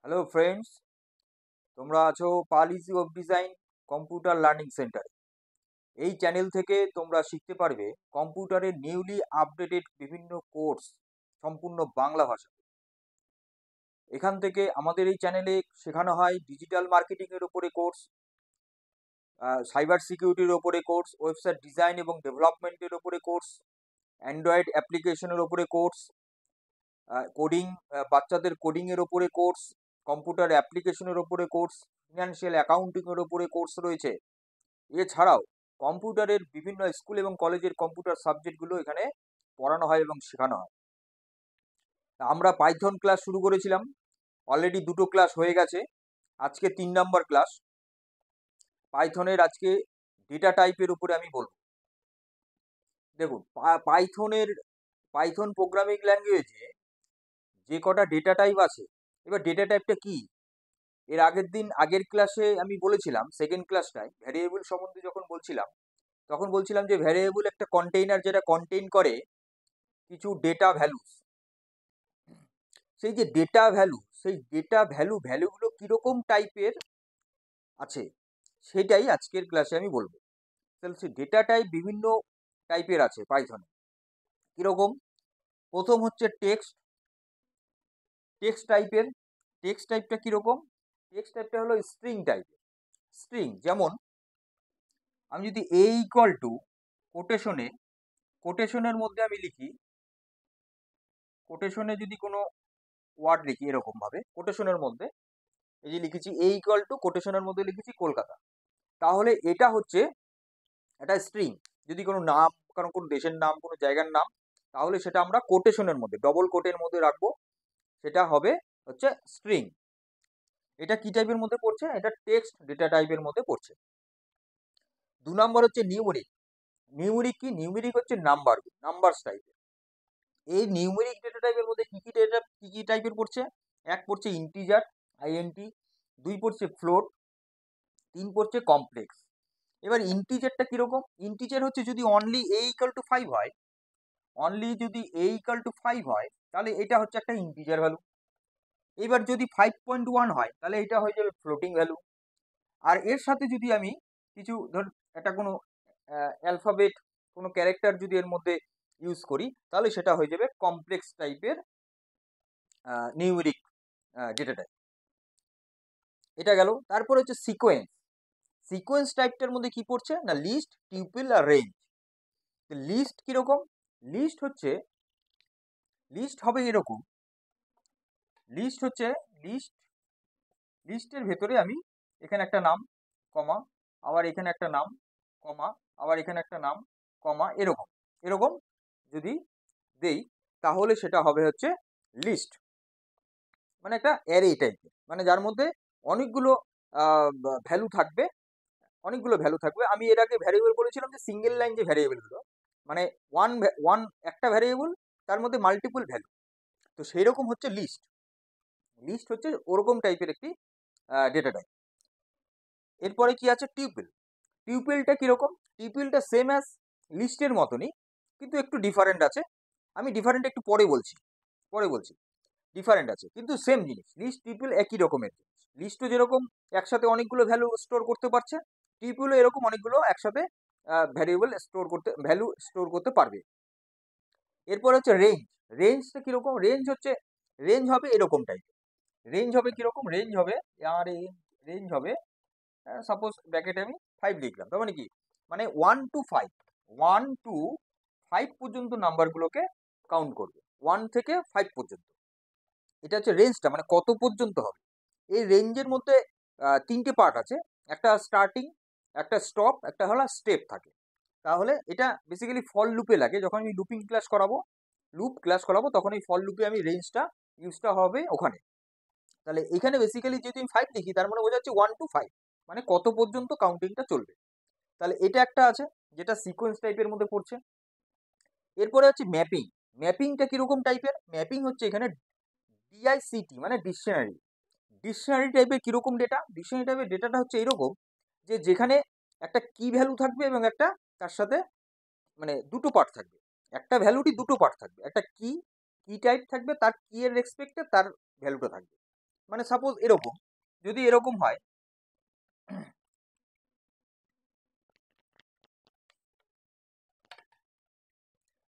Hello friends, তোমরা আছো Pal easy web design computer learning সেন্টারে। এই চ্যানেল থেকে তোমরা শিখতে পারবে কম্পিউটারের নিউলি আপডেটেড বিভিন্ন কোর্স সম্পূর্ণ বাংলা ভাষা। এখান থেকে আমাদের এই চ্যানেলে শেখানো হয় ডিজিটাল মার্কেটিংয়ের ওপরে কোর্স, সাইবার সিকিউরিটির ওপরে কোর্স, ওয়েবসাইট ডিজাইন এবং ডেভেলপমেন্টের ওপরে কোর্স, অ্যান্ড্রয়েড অ্যাপ্লিকেশনের ওপরে কোর্স, কোডিং, বাচ্চাদের কোডিংয়ের ওপরে কোর্স, কম্পিউটার অ্যাপ্লিকেশনের ওপরে কোর্স, ফিনান্সিয়াল অ্যাকাউন্টিংয়ের ওপরে কোর্স রয়েছে। এছাড়াও কম্পিউটারের বিভিন্ন স্কুল এবং কলেজের কম্পিউটার সাবজেক্টগুলো এখানে পড়ানো হয় এবং শেখানো হয়। আমরা পাইথন ক্লাস শুরু করেছিলাম, অলরেডি 2টো ক্লাস হয়ে গেছে। আজকে 3 নম্বর ক্লাস পাইথনের। আজকে ডেটা টাইপের উপরে আমি বলবো। দেখুন, পাইথন প্রোগ্রামিং ল্যাঙ্গুয়েজে যে কটা ডেটা টাইপ আছে, এবার ডেটা টাইপটা কি? এর আগের ক্লাসে আমি বলেছিলাম, সেকেন্ড ক্লাসটায় ভ্যারিয়েবল সম্বন্ধে যখন বলছিলাম, তখন বলছিলাম যে ভ্যারিয়েবল একটা কন্টেইনার যেটা কন্টেইন করে কিছু ডেটা ভ্যালুস। সেই যে ডেটা ভ্যালু, সেই ডেটা ভ্যালুগুলো কিরকম টাইপের আছে সেটাই আজকের ক্লাসে আমি বলবো। তাহলে সেই ডেটা টাইপ বিভিন্ন টাইপের আছে পাইথনে। কিরকম? প্রথম হচ্ছে টেক্সট টাইপের। টেক্সট টাইপটা কিরকম? টেক্সট টাইপটা হলো স্ট্রিং টাইপের। স্ট্রিং যেমন আমি যদি এ ইকুয়াল টু কোটেশনের মধ্যে আমি লিখি, কোটেশনে যদি কোনো ওয়ার্ড লিখি এরকম ভাবে, কোটেশনের মধ্যে এই যে লিখেছি এ ইকুয়াল টু, কোটেশনের মধ্যে লিখেছি কলকাতা, তাহলে এটা হচ্ছে একটা স্ট্রিং। যদি কোনো নাম, কারণ কোনো দেশের নাম, কোনো জায়গার নাম, তাহলে সেটা আমরা কোটেশনের মধ্যে, ডবল কোটের মধ্যে রাখবো, সেটা হবে হচ্ছে স্ট্রিং। এটা কি টাইপের মধ্যে পড়ছে? এটা টেক্সট ডেটা টাইপের মধ্যে পড়ছে। 2 নম্বর হচ্ছে নিউমেরিক। নিউমেরিক কি? নিউমেরিক হচ্ছে নাম্বারস টাইপের। এই নিউমেরিক ডেটা টাইপের মধ্যে কি কি টাইপের পড়ছে? এক পড়ছে ইন্টিজার, আইএনটি, 2 পড়ছে ফ্লোট, 3 পড়ছে কমপ্লেক্স। এবার ইন্টিজারটা কিরকম? ইন্টিজার হচ্ছে যদি অনলি এ ইকুয়াল টু 5 হয়, তাহলে এটা হচ্ছে একটা ইন্টিজার ভ্যালু। এবার যদি 5.1 হয় তাহলে এটা হয়ে যাবে ফ্লোটিং ভ্যালু। আর এর সাথে যদি আমি কিছু ধর একটা কোনো অ্যালফাবেট, কোনো ক্যারেক্টার যদি এর মধ্যে ইউজ করি, তাহলে সেটা হয়ে যাবে কমপ্লেক্স টাইপের নিউমেরিক ডেটা টাইপ। এটা গেল। তারপর হচ্ছে সিকোয়েন্স টাইপটার মধ্যে কি পড়ছে না, লিস্ট, টিউপল আর রেঞ্জ। লিস্ট কিরকম? লিস্ট হবে এরকম। লিস্টের ভেতরে আমি এখানে একটা নাম, কমা, আবার এখানে একটা নাম, কমা, আবার এখানে একটা নাম, কমা, এরকম এরকম যদি দেই, তাহলে সেটা হবে হচ্ছে লিস্ট। মানে একটা অ্যারে টাইপের, মানে যার মধ্যে অনেকগুলো ভ্যালু থাকবে। আমি এর আগে ভ্যারিয়েবল বলেছিলাম যে সিঙ্গেল লাইন যে ভ্যারিয়েবলগুলো, মানে ওয়ান একটা ভ্যারিয়েবল, তার মধ্যে মাল্টিপল ভ্যালু। তো সেই রকম হচ্ছে লিস্ট হচ্ছে ওরকম টাইপের একটি ডেটা টাইপ। এরপরে কি আছে? টিউপেলটা কিরকম? টিউপেলটা সেম অ্যাজ লিস্টের মতনই, কিন্তু একটু ডিফারেন্ট আছে। আমি ডিফারেন্ট একটু পরে বলছি। ডিফারেন্ট আছে কিন্তু সেম জিনিস। লিস্ট টিউপল একই রকমের জিনিস। লিস্টও যেরকম একসাথে অনেকগুলো ভ্যালু স্টোর করতে পারছে, টিউপলও এরকম অনেকগুলো একসাথে ভ্যালু স্টোর করতে পারবে। এরপর হচ্ছে রেঞ্জটা কিরকম? রেঞ্জ হবে এরকম টাইপের। রেঞ্জ হবে কিরকম? রেঞ্জ হবে সাপোজ ব্র্যাকেটে আমি 5 লিখলাম, তার মানে কি? মানে 1 to 5 পর্যন্ত নাম্বারগুলোকে কাউন্ট করবে, 1 থেকে 5 পর্যন্ত। এটা হচ্ছে রেঞ্জটা, মানে কত পর্যন্ত হবে। এই রেঞ্জের মধ্যে 3টে পার্ট আছে, একটা স্টার্টিং, একটা স্টপ, একটা হলো স্টেপ থাকে। তাহলে এটা বেসিক্যালি ফল লুপে লাগে। যখন আমি লুপ ক্লাস করাবো তখন এই ফল লুপে আমি রেঞ্জটা ইউজটা হবে ওখানে। তাহলে এখানে বেসিক্যালি যদি আমি 5 লিখি, তার মানে বোঝা যাচ্ছে 1 to 5, মানে কত পর্যন্ত কাউন্টিংটা চলবে। তাহলে এটা একটা আছে যেটা সিকোয়েন্স টাইপের মধ্যে পড়ছে। এরপরে হচ্ছে ম্যাপিংটা কিরকম টাইপের? ম্যাপিং হচ্ছে এখানে ডিআইসিটি, মানে ডিকশনারি টাইপের। কিরকম ডেটা? ডিকশনারি টাইপের ডেটাটা হচ্ছে এরকম যে যেখানে একটা কি ভ্যালু থাকবে এবং একটা তার সাথে মানে দুটো পার্ট থাকবে। একটা ভ্যালুটি দুটো পার্ট থাকবে, একটা কি টাইপ থাকবে, তার কি এর রেসপেক্টে তার ভ্যালুটা থাকবে। মানে সাপোজ এরকম, যদি এরকম হয়,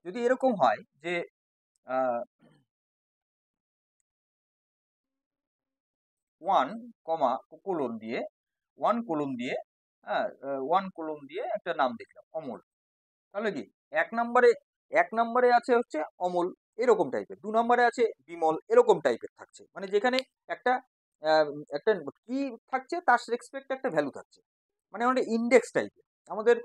যদি এরকম হয় যে ওয়ান কমা কোলন দিয়ে, ওয়ান কোলন দিয়ে, হ্যাঁ, ওয়ান কোলন দিয়ে একটা নাম দেখলাম অমল, তাহলে কি এক নম্বরে আছে হচ্ছে অমল এরকম টাইপের, 2 নম্বরে আছে বিমল এরকম টাইপের থাকছে, মানে যেখানে একটা আহ, একটা কি থাকছে তার রেসপেক্ট একটা ভ্যালু থাকছে, মানে আমাদের ইন্ডেক্স টাইপের। আমাদের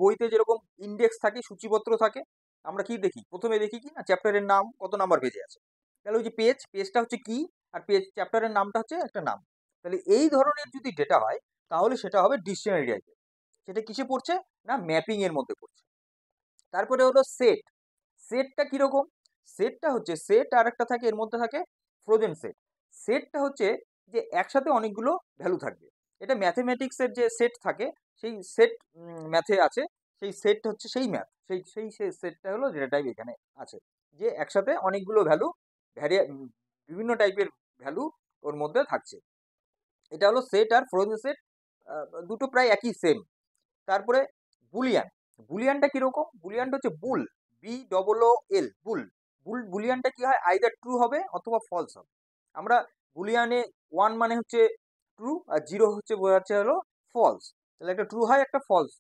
বইতে যেরকম ইন্ডেক্স থাকে, সূচিপত্র থাকে, আমরা কি দেখি, প্রথমে দেখি কি না চ্যাপ্টারের নাম কত নাম্বার পেজে আছে, তাহলে ওই যে পেজটা হচ্ছে কি, আর চ্যাপ্টারের নামটা হচ্ছে একটা নাম। তাহলে এই ধরনের যদি ডেটা হয় তাহলে সেটা হবে ডিকশনারি টাইপের। সেটা কিসে পড়ছে না ম্যাপিং এর মধ্যে পড়ছে। তারপরে হলো সেটটা কিরকম, সেটটা হচ্ছে সেট আর একটা থাকে, এর মধ্যে থাকে ফ্রোজেন সেটটা হচ্ছে যে একসাথে অনেকগুলো ভ্যালু থাকবে। এটা ম্যাথমেটিক্সের যে সেট থাকে সেই সেট ম্যাথে আছে, সেই সেট হচ্ছে সেই ম্যাথ, সেই সেটটা হলো যেটা টাইপ এখানে আছে, যে একসাথে অনেকগুলো ভ্যালু বিভিন্ন টাইপের ভ্যালু ওর মধ্যে থাকছে। এটা হলো সেট আর ফ্রোজেন সেট, দুটো প্রায় একই সেম। তারপরে বুলিয়ান, বুলিয়ানটা কিরকম, বুলিয়ানটা হচ্ছে বুল, BOOL বুল। বুলিয়ানটা কি হয়, আইদার ট্রু হবে অথবা ফলস হবে। আমরা বুলিয়ানে 1 মানে হচ্ছে ট্রু আর 0 হচ্ছে বোঝাচ্ছে হলো ফলস, তাহলে একটা ট্রু হয় একটা ফলস,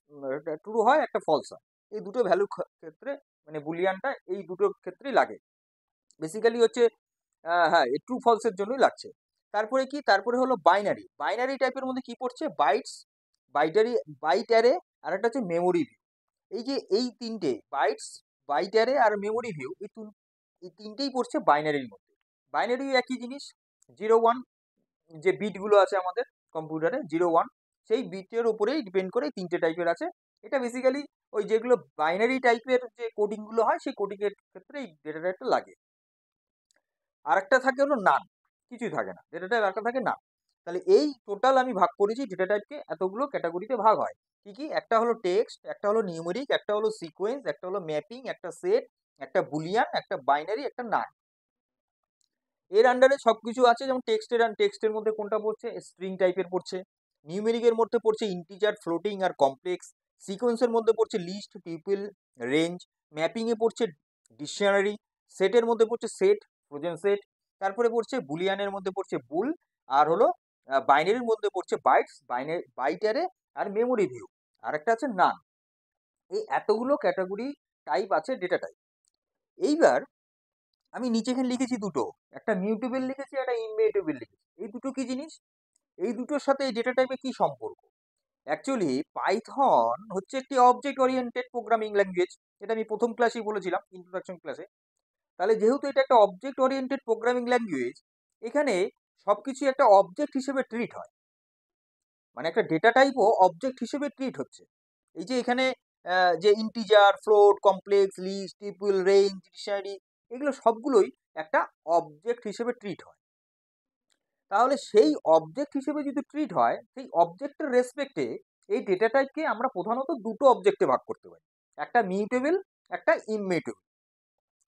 ট্রু হয় একটা ফলস হয়, এই দুটো ভ্যালু ক্ষেত্রে মানে বুলিয়ানটা এই দুটো ক্ষেত্রেই লাগে বেসিক্যালি হচ্ছে। হ্যাঁ, ট্রু ফলসের জন্যই লাগছে। তারপরে কি, তারপরে হলো বাইনারি টাইপের মধ্যে কি পড়ছে, বাইটারি বাইট অ্যারে, আর একটা হচ্ছে মেমোরি ভিউ। এই যে এই তিনটে বাইট অ্যারে আর মেমোরি ভিউ, এই তিনটেই পড়ছে বাইনারির মধ্যে। বাইনারি একই জিনিস, 0 1, যে বিটগুলো আছে আমাদের কম্পিউটারে 0 1, সেই বিটের উপরেই ডিপেন্ড করে তিনটে টাইপের আছে। এটা বেসিক্যালি ওই যেগুলো বাইনারি টাইপের যে কোডিংগুলো হয় সেই কোডিংয়ের ক্ষেত্রে এই ডেটা টাইপটা লাগে। আর একটা থাকে হলো নান, কিছুই থাকে না ডেটা টাইপ, একটা থাকে নান। তাহলে এই টোটাল আমি ভাগ করেছি ডেটা টাইপকে, এতগুলো ক্যাটাগরিতে ভাগ হয়। কি কি, একটা হলো টেক্সট, একটা হলো নিউমেরিক, একটা হলো সিকোয়েন্স, একটা হলো ম্যাপিং, একটা সেট, একটা বুলিয়ান, একটা বাইনারি, একটা নান। এর আন্ডারে সবকিছু আছে, যেমন টেক্সটের মধ্যে কোনটা পড়ছে, স্ট্রিং টাইপের পড়ছে। নিউমেরিকের মধ্যে পড়ছে ইন্টিজার, ফ্লোটিং আর কমপ্লেক্স। সিকোয়েন্সের মধ্যে পড়ছে লিস্ট, টিউপল, রেঞ্জ। ম্যাপিং এ পড়ছে ডিকশনারি। সেটের মধ্যে পড়ছে সেট, ফ্রোজেন সেট। তারপরে পড়ছে বুলিয়ানের মধ্যে পড়ছে বুল। আর হলো বাইনারির মধ্যে পড়ছে বাইটারে আর মেমোরি ভিউ। আর একটা আছে নান। এই এতগুলো ক্যাটাগরি টাইপ আছে ডেটা টাইপ। এইবার আমি নিচে এখানে লিখেছি দুটো, একটা মিউটেবল লিখেছি, একটা ইনমিউটেবল লিখেছি। এই দুটো কি জিনিস, এই দুটোর সাথে এই ডেটা টাইপের কি সম্পর্ক? অ্যাকচুয়ালি পাইথন হচ্ছে একটি অবজেক্ট ওরিয়েন্টেড প্রোগ্রামিং ল্যাঙ্গুয়েজ, এটা আমি প্রথম ক্লাসেই বলেছিলাম, ইন্ট্রোডাকশন ক্লাসে। তাহলে যেহেতু এটা একটা অবজেক্ট ওরিয়েন্টেড প্রোগ্রামিং ল্যাঙ্গুয়েজ, এখানে সবকিছু একটা অবজেক্ট হিসেবে ট্রিট হয়, মানে একটা ডেটা টাইপও অবজেক্ট হিসেবে ট্রিট হচ্ছে। এই যে এখানে যে integer, float, complex, list, টিপল, range, dictionary, এগুলো সবগুলোই একটা অবজেক্ট হিসেবে ট্রিট হয়। তাহলে সেই অবজেক্ট হিসেবে যদি ট্রিট হয়, সেই অবজেক্টের রেসপেক্টে এই ডেটা টাইপকে আমরা প্রধানত দুটো অবজেক্টে ভাগ করতে পারি, একটা মিউটেবল, একটা ইমমিউটেবল।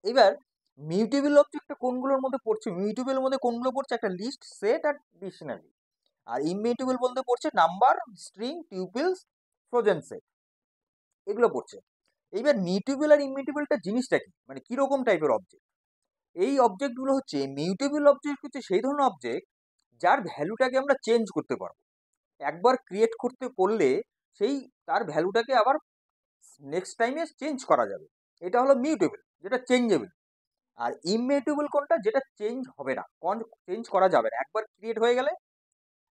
এবার মিউটেবল অবজেক্টটা কোনগুলোর মধ্যে পড়ছে, মিউটেবলের মধ্যে কোনগুলো পড়ছে, একটা লিস্ট, সেট আর ডিকশনারি। আর ইমমিউটেবল বলতে পড়ছে নাম্বার, স্ট্রিং, টিউপলস, ফ্রোজেন সেট, এগুলো পড়ছে। এইবার মিউটেবল আর ইমমিউটেবলটা জিনিসটা কি, মানে কিরকম টাইপের অবজেক্ট? এই অবজেক্টগুলো হচ্ছে, মিউটেবল অবজেক্ট হচ্ছে সেই ধরনের অবজেক্ট যার ভ্যালুটাকে আমরা চেঞ্জ করতে পারবো। একবার ক্রিয়েট করলে সেই তার ভ্যালুটাকে আবার নেক্সট টাইমে চেঞ্জ করা যাবে, এটা হলো মিউটেবল, যেটা চেঞ্জেবল। আর ইমমিউটেবল কোনটা, যেটা চেঞ্জ হবে না, চেঞ্জ করা যাবে না, একবার ক্রিয়েট হয়ে গেলে,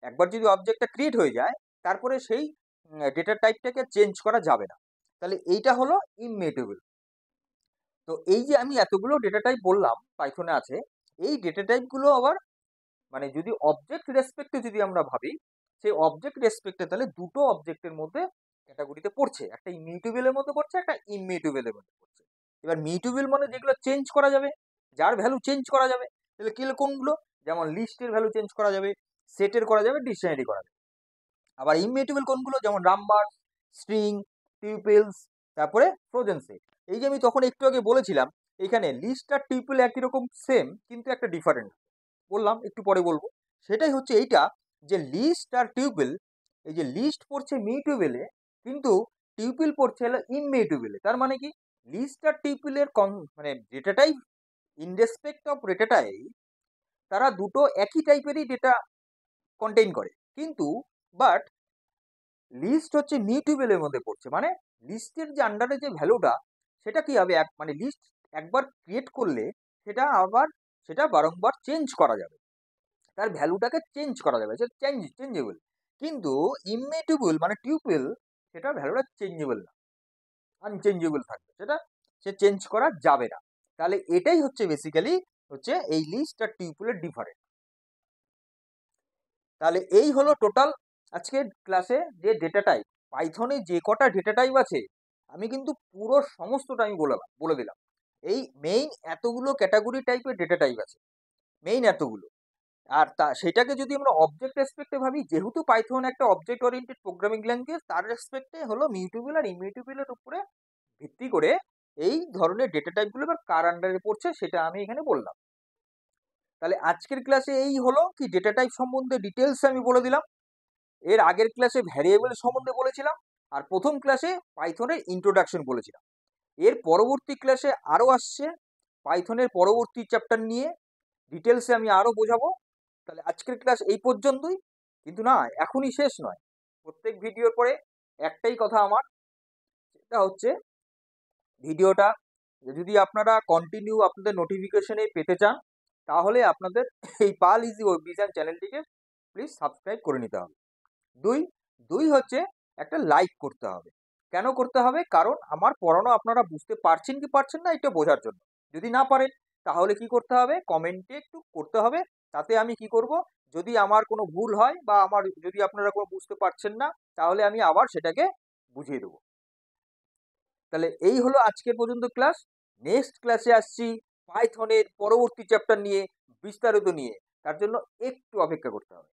একবার যদি অবজেক্টটা ক্রিয়েট হয়ে যায় তারপরে সেই ডেটা টাইপটাকে চেঞ্জ করা যাবে না, তাহলে এইটা হলো ইমমিউটেবল। তো এই যে আমি এতগুলো ডেটা টাইপ বললাম পাইথনে আছে, এই ডেটা টাইপগুলো আবার মানে যদি অবজেক্ট রেসপেক্টে যদি আমরা ভাবি, সেই অবজেক্ট রেসপেক্টে তাহলে দুটো অবজেক্টের মধ্যে ক্যাটাগরিতে পড়ছে, একটা মিউটেবলের মধ্যে পড়ছে, একটা ইমমিউটেবলের মধ্যে পড়ছে। এবার মিউটেবল মানে যেগুলো চেঞ্জ করা যাবে, যার ভ্যালু চেঞ্জ করা যাবে, তাহলে কি কোনগুলো, যেমন লিস্টের ভ্যালু চেঞ্জ করা যাবে, সেটের করা যাবে, ডিকশনারি করা যাবে। আবার ইমমিউটেবল কোনগুলো, যেমন নাম্বার, স্ট্রিং, টিউপলস, তারপরে ফ্রোজেন সেট। এই যে আমি তখন একটু আগে বলেছিলাম, এখানে লিস্ট আর টিউপল একই রকম সেম, কিন্তু একটা ডিফারেন্ট। বললাম, একটু পরে বলবো। সেটাই হচ্ছে এইটা, যে লিস্ট আর টিউপেল, এই যে লিস্ট পড়ছে মিউটেবলে, কিন্তু টিউপেল পড়ছে হলো ইমমিউটেবলে। তার মানে কি, লিস্ট আর টিউপেলের মানে data type, in respect of data type, তারা দুটো একই টাইপেরই ডেটা কন্টেইন করে, কিন্তু বাট লিস্ট হচ্ছে মিউটেবলের মধ্যে পড়ছে। মানে লিস্টের যে আন্ডারে যে ভ্যালুটা, সেটা কি হবে, মানে লিস্ট একবার ক্রিয়েট করলে সেটা আবার সেটা বারংবার চেঞ্জ করা যাবে, তার ভ্যালুটাকে চেঞ্জ করা যাবে, সেটা চেঞ্জেবল। কিন্তু ইমমিউটেবল মানে টিউপেল, সেটা ভ্যালুটা চেঞ্জেবল না, আনচেঞ্জেবল থাকবে, সেটা সে চেঞ্জ করা যাবে না। তাহলে এটাই হচ্ছে বেসিক্যালি হচ্ছে এই লিস্ট আর টিউপেলের ডিফারেন্স। তাহলে এই হলো টোটাল আজকের ক্লাসে যে ডেটা টাইপ, পাইথনে যে কটা ডেটা টাইপ আছে, আমি কিন্তু পুরো সমস্তটা আমি বলে দিলাম। এই মেইন এতগুলো ক্যাটাগরি টাইপের ডেটা টাইপ আছে, মেইন এতগুলো। আর সেটাকে যদি আমরা অবজেক্ট রেসপেক্টে ভাবি, যেহেতু পাইথন একটা অবজেক্ট ওরিয়েন্টেড প্রোগ্রামিং ল্যাঙ্গুয়েজ, তার রেসপেক্টে হলো মিউটেবল আর ইমিউটেবলের উপরে ভিত্তি করে এই ধরনের ডেটা টাইপগুলো এবার কার আন্ডারে পড়ছে সেটা আমি এখানে বললাম। তাহলে আজকের ক্লাসে এই হলো কি, ডেটা টাইপ সম্বন্ধে ডিটেলস আমি বলে দিলাম। এর আগের ক্লাসে ভ্যারিয়েবল সম্বন্ধে বলেছিলাম, আর প্রথম ক্লাসে পাইথনের ইন্ট্রোডাকশন বলেছিলাম। এর পরবর্তী ক্লাসে আরও আসছে পাইথনের পরবর্তী চ্যাপ্টার নিয়ে, ডিটেলসে আমি আরও বোঝাবো। তাহলে আজকের ক্লাস এই পর্যন্তই, কিন্তু না, এখনই শেষ নয়। প্রত্যেক ভিডিওর পরে একটাই কথা আমার, সেটা হচ্ছে ভিডিওটা যদি আপনারা কন্টিনিউ আপনাদের নোটিফিকেশনে পেতে চান, তাহলে আপনাদের এই পাল ইজি ওয়েবডিজাইন চ্যানেলটিকে প্লিজ সাবস্ক্রাইব করে নিতে হবে। দুই দুই হচ্ছে একটা লাইক করতে হবে। কেন করতে হবে? কারণ আমার পড়ানো আপনারা বুঝতে পারছেন কি পারছেন না এটা বোঝার জন্য। যদি না পারেন তাহলে কি করতে হবে, কমেন্টে একটু করতে হবে। তাতে আমি কি করব, যদি আমার কোনো ভুল হয় বা আমার যদি আপনারা কোনো বুঝতে পারছেন না, তাহলে আমি আবার সেটাকে বুঝিয়ে দেবো। তাহলে এই হলো আজকের পর্যন্ত ক্লাস। নেক্সট ক্লাসে আসছি পাইথনের পরবর্তী চ্যাপ্টার নিয়ে, বিস্তারিত নিয়ে। তার জন্য একটু অপেক্ষা করতে হবে।